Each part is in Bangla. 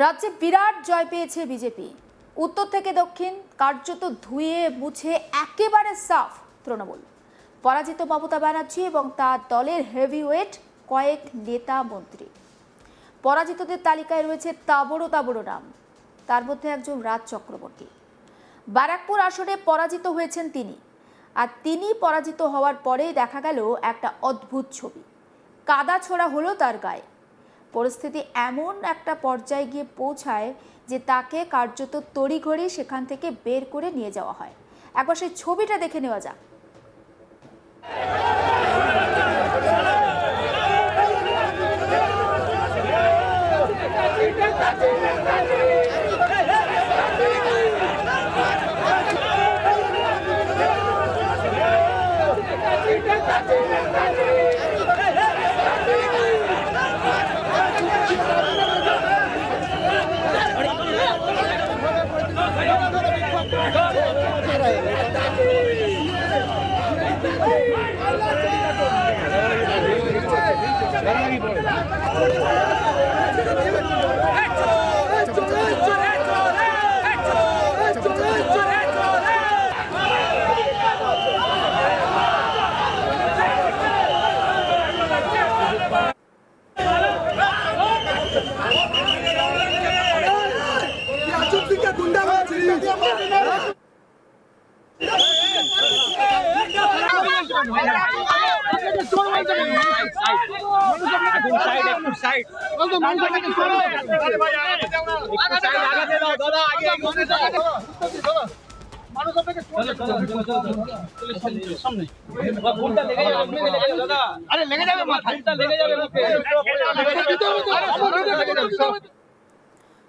রাজ্যে বিরাট জয় পেয়েছে বিজেপি। উত্তর থেকে দক্ষিণ কার্যত ধুয়ে মুছে একেবারে সাফ তৃণমূল। পরাজিত মমতা ব্যানার্জি এবং তার দলের হেভিওয়েট কয়েক নেতা মন্ত্রী। পরাজিতদের তালিকায় রয়েছে তাবড়ো তাবড়ো নাম, তার মধ্যে একজন রাজ চক্রবর্তী। ব্যারাকপুর আসনে পরাজিত হয়েছেন তিনি, আর তিনি পরাজিত হওয়ার পরেই দেখা গেল একটা অদ্ভুত ছবি। কাদা ছোড়া হলো তার গায়ে। পরিস্থিতি এমন একটা পর্যায়ে গিয়ে পৌঁছায় যে তাকে কার্যত তড়িঘড়ি সেখান থেকে বের করে নিয়ে যাওয়া হয়। একবার সেই ছবিটা দেখে নেওয়া যাক।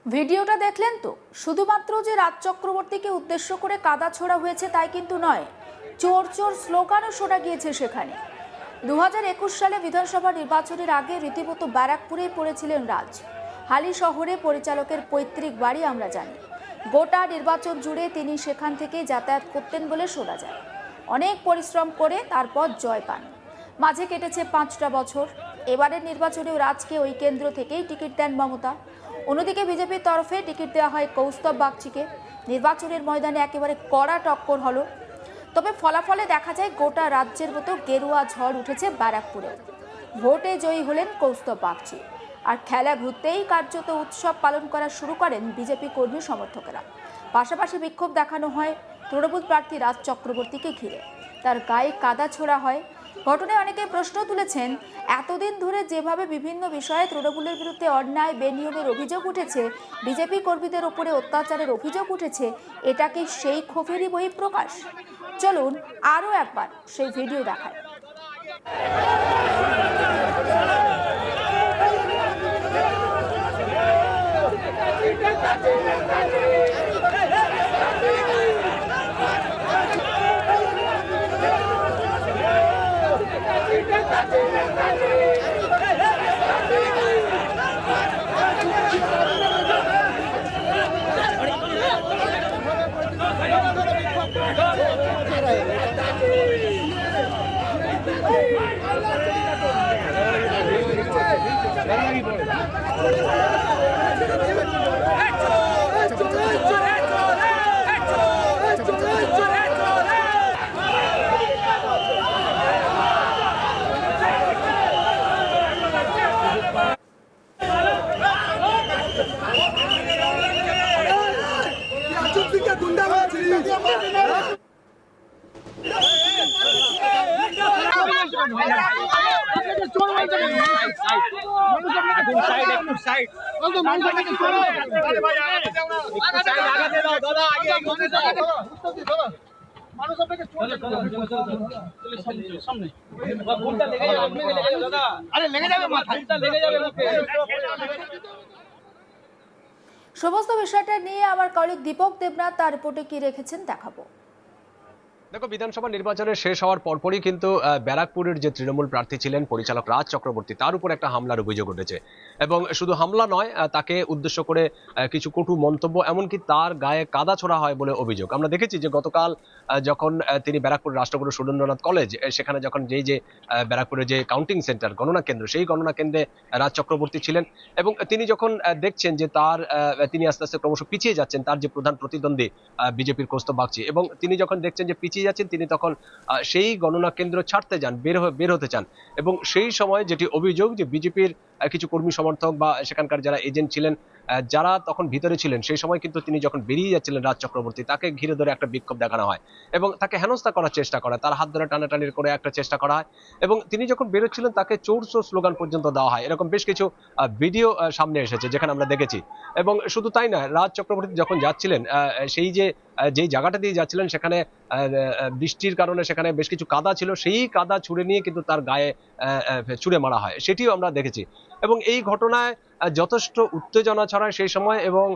ভিডিওটা দেখলেন তো? শুধুমাত্র যে রাজ চক্রবর্তীকে উদ্দেশ্য করে কাদা ছোড়া হয়েছে তাই কিন্তু নয়, চোর চোর স্লোগানও শোনা গিয়েছে সেখানে। 2021 সালে বিধানসভা নির্বাচনের আগে রীতিমতো ব্যারাকপুরেই পড়েছিলেন রাজ। হালি শহরে পরিচালকের পৈতৃক বাড়ি আমরা জানি। গোটা নির্বাচন জুড়ে তিনি সেখান থেকেই যাতায়াত করতেন বলে শোনা যায়। অনেক পরিশ্রম করে তারপর জয় পান। মাঝে কেটেছে 5টা বছর। এবারের নির্বাচনেও রাজকে ওই কেন্দ্র থেকেই টিকিট দেন মমতা। অন্যদিকে বিজেপির তরফে টিকিট দেওয়া হয় কৌস্তব বাগচিকে। নির্বাচনের ময়দানে একেবারে কড়া টক্কর হলো। তবে ফলাফলে দেখা যায় গোটা রাজ্যের মতো গেরুয়া ঝড় উঠেছে ব্যারাকপুরে। ভোটে জয়ী হলেন কৌস্তব বাগচি। আর খেলা ঘুরতেই কার্যত উৎসব পালন করা শুরু করেন বিজেপি কর্মী সমর্থকেরা। পাশাপাশি বিক্ষোভ দেখানো হয় তৃণমূল প্রার্থী রাজ চক্রবর্তীকে ঘিরে। তার গায়ে কাদা ছোড়া হয়। ঘটনায় অনেকে প্রশ্ন তুলেছেন, এতদিন ধরে যেভাবে বিভিন্ন বিষয়ে তৃণমূলের বিরুদ্ধে অন্যায় বেনিয়মের অভিযোগ উঠেছে, বিজেপি কর্মীদের ওপরে অত্যাচারের অভিযোগ উঠেছে, এটা কি সেই ক্ষোভেরই বহিঃপ্রকাশ? চলুন আরও একবার সেই ভিডিও দেখায়। সমস্ত বিষয়টা নিয়ে আমার কলিগ দীপক দেবনাথ তার রিপোর্টে কি রেখেছেন দেখাবো। দেখো, বিধানসভা নির্বাচনের শেষ হওয়ার পরপরই কিন্তু ব্যারাকপুরের যে তৃণমূল প্রার্থী ছিলেন পরিচালক রাজ চক্রবর্তী, তার উপর একটা হামলার অভিযোগ উঠেছে। এবং শুধু হামলা নয়, তাকে উদ্দেশ্য করে কিছু কটু মন্তব্য, এমনকি তার গায়ে কাদা ছোড়া হয় বলে অভিযোগ। আমরা দেখেছি যে গতকাল যখন তিনি ব্যারাকপুর রাষ্ট্রগুরু সুরেন্দ্রনাথ কলেজ, সেখানে যখন যে ব্যারাকপুরের যে কাউন্টিং সেন্টার গণনা কেন্দ্র, সেই গণনা কেন্দ্রে রাজ চক্রবর্তী ছিলেন। এবং তিনি যখন দেখছেন যে তিনি আস্তে আস্তে ক্রমশ পিছিয়ে যাচ্ছেন, তার যে প্রধান প্রতিদ্বন্দ্বী বিজেপির কৌস্তব বাগচি, এবং তিনি যখন দেখছেন যে পিছিয়ে যাচ্ছেন, তিনি তখন সেই গণনা কেন্দ্র ছাড়তে যান, বের হতে চান। এবং সেই সময় যেটি অভিযোগ যে বিজেপির কিছু কর্মী সমর্থক বা সেখানকার যারা এজেন্ট ছিলেন, যারা তখন ভিতরে ছিলেন, সেই সময় কিন্তু তিনি যখন বেরিয়ে যাচ্ছিলেন রাজ চক্রবর্তী, তাকে ঘিরে ধরে একটা বিক্ষোভ দেখানো হয় এবং তাকে হেনস্থা করার চেষ্টা করা, তার হাত ধরে টানাটানির করে একটা চেষ্টা করা হয়। এবং তিনি যখন বেরোচ্ছিলেন, তাকে চোর চোর স্লোগান পর্যন্ত দেওয়া হয়। এরকম বেশ কিছু ভিডিও সামনে এসেছে, যেখানে আমরা দেখেছি। এবং শুধু তাই না, রাজ চক্রবর্তী যখন যাচ্ছিলেন, সেই যেই জায়গাটা দিয়ে যাচ্ছিলেন, সেখানে বৃষ্টির কারণে সেখানে বেশ কিছু কাদা ছিল, সেই কাদা ছুঁড়ে নিয়ে কিন্তু তার গায়ে ছুঁড়ে মারা হয়, সেটিও আমরা দেখেছি। এবং এই ঘটনায় যথেষ্ট উত্তেজনা ছড়ায় সেই সময়। এবং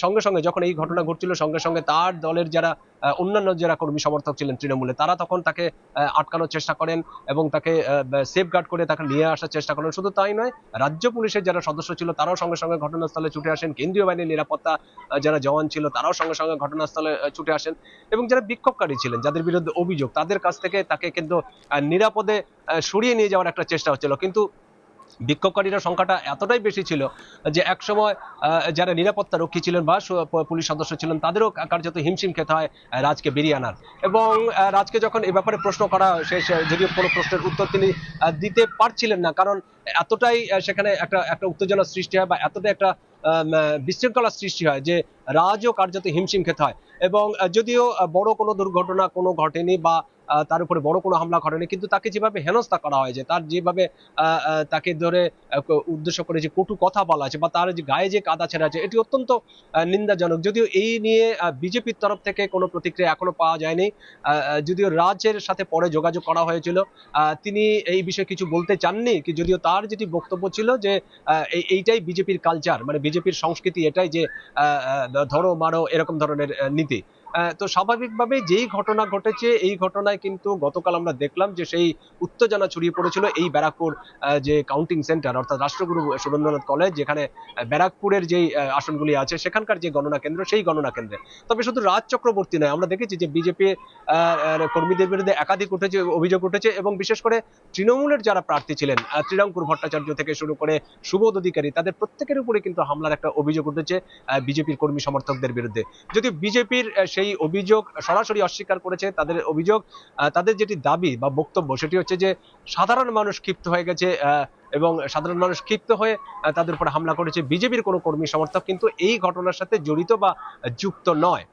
সঙ্গে সঙ্গে যখন এই ঘটনা ঘটছিল, সঙ্গে সঙ্গে তার দলের যারা অন্যান্য যারা কর্মী সমর্থক ছিলেন তৃণমূলে, তারা তখন তাকে আটকানোর চেষ্টা করেন এবং তাকে সেফগার্ড করে তাকে নিয়ে আসার চেষ্টা করেন। শুধু তাই নয়, রাজ্য পুলিশের যারা সদস্য ছিল, তারাও সঙ্গে সঙ্গে ঘটনাস্থলে ছুটে আসেন। কেন্দ্রীয় বাহিনীর নিরাপত্তা যারা জওয়ান ছিল, তারাও সঙ্গে সঙ্গে ঘটনাস্থলে ছুটে আসেন। এবং যারা বিক্ষোভকারী ছিলেন, যাদের বিরুদ্ধে অভিযোগ, তাদের কাছ থেকে তাকে কিন্তু নিরাপদে সরিয়ে নিয়ে যাওয়ার একটা চেষ্টা হচ্ছিল। কিন্তু বিক্ষোভকারীরা সংখ্যাটা এতটাই বেশি ছিল যে একসময় যারা নিরাপত্তা রক্ষী ছিলেন বা পুলিশ সদস্য ছিলেন, তাদেরও কার্যত হিমশিম খেতে হয় রাজকে বেরিয়ে আনার। এবং রাজকে যখন এ ব্যাপারে প্রশ্ন করা হয়, যদিও কোনো প্রশ্নের উত্তর তিনি দিতে পারছিলেন না, কারণ এতটাই সেখানে একটা উত্তেজনা সৃষ্টি হয় বা এতটাই একটা বিশৃঙ্খলা সৃষ্টি হয় যে রাজও কার্যত হিমশিম খেতে হয়। এবং যদিও বড় কোনো দুর্ঘটনা কোনো ঘটেনি বা তার উপরে বড় কোনো হামলা ঘটেনি, কিন্তু তাকে যেভাবে হেনস্থা করা হয়, যে তার যেভাবে তাকে ধরে উদ্দেশ্য করে যে কটু কথা বলা আছে বা তার যে গায়ে যে কাদা ছেড়া আছে, এটি অত্যন্ত নিন্দাজনক। যদিও এই নিয়ে বিজেপির তরফ থেকে কোনো প্রতিক্রিয়া এখনো পাওয়া যায়নি। যদিও রাজের সাথে পরে যোগাযোগ করা হয়েছিল, তিনি এই বিষয়ে কিছু বলতে চাননি। যদিও তার যেটি বক্তব্য ছিল যে এইটাই বিজেপির কালচার, মানে বিজেপির সংস্কৃতি এটাই যে ধরো মারো এরকম ধরনের নীতি। তো স্বাভাবিকভাবে যেই ঘটনা ঘটেছে, এই ঘটনায় কিন্তু গতকাল আমরা দেখলাম যে সেই উত্তেজনা ছড়িয়ে পড়েছিল এই ব্যারাকপুর যে কাউন্টিং সেন্টার, অর্থাৎ রাষ্ট্রগুরু সুরেন্দ্রনাথ কলেজ, যেখানে ব্যারাকপুরের যেই আসনগুলি আছে, সেখানকার যে গণনা কেন্দ্র, সেই গণনা কেন্দ্রে। তবে শুধু রাজ চক্রবর্তী নয়, আমরা দেখেছি যে বিজেপি কর্মীদের বিরুদ্ধে একাধিক অভিযোগ উঠেছে। এবং বিশেষ করে তৃণমূলের যারা প্রার্থী ছিলেন, ত্রিনাঙ্কুর ভট্টাচার্য থেকে শুরু করে সুবোধ অধিকারী, তাদের প্রত্যেকের উপরে কিন্তু হামলার একটা অভিযোগ উঠেছে বিজেপির কর্মী সমর্থকদের বিরুদ্ধে। যদি বিজেপির সেই অভিযোগ সরাসরি অস্বীকার করেছে, তাদের অভিযোগ, তাদের যেটি দাবি বা বক্তব্য, সেটি হচ্ছে যে সাধারণ মানুষ ক্ষিপ্ত হয়ে গেছে এবং সাধারণ মানুষ ক্ষিপ্ত হয়ে তাদের উপর হামলা করেছে, বিজেপির কোনো কর্মী সমর্থক কিন্তু এই ঘটনার সাথে জড়িত বা যুক্ত নয়।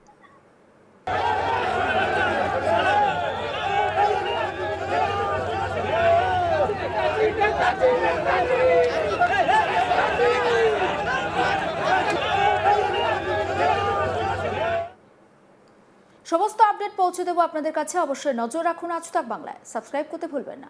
সমস্ত আপডেট পৌঁছে দেবো আপনাদের কাছে। অবশ্যই নজর রাখুন আজ তাক বাংলায়, সাবস্ক্রাইব করতে ভুলবেন না।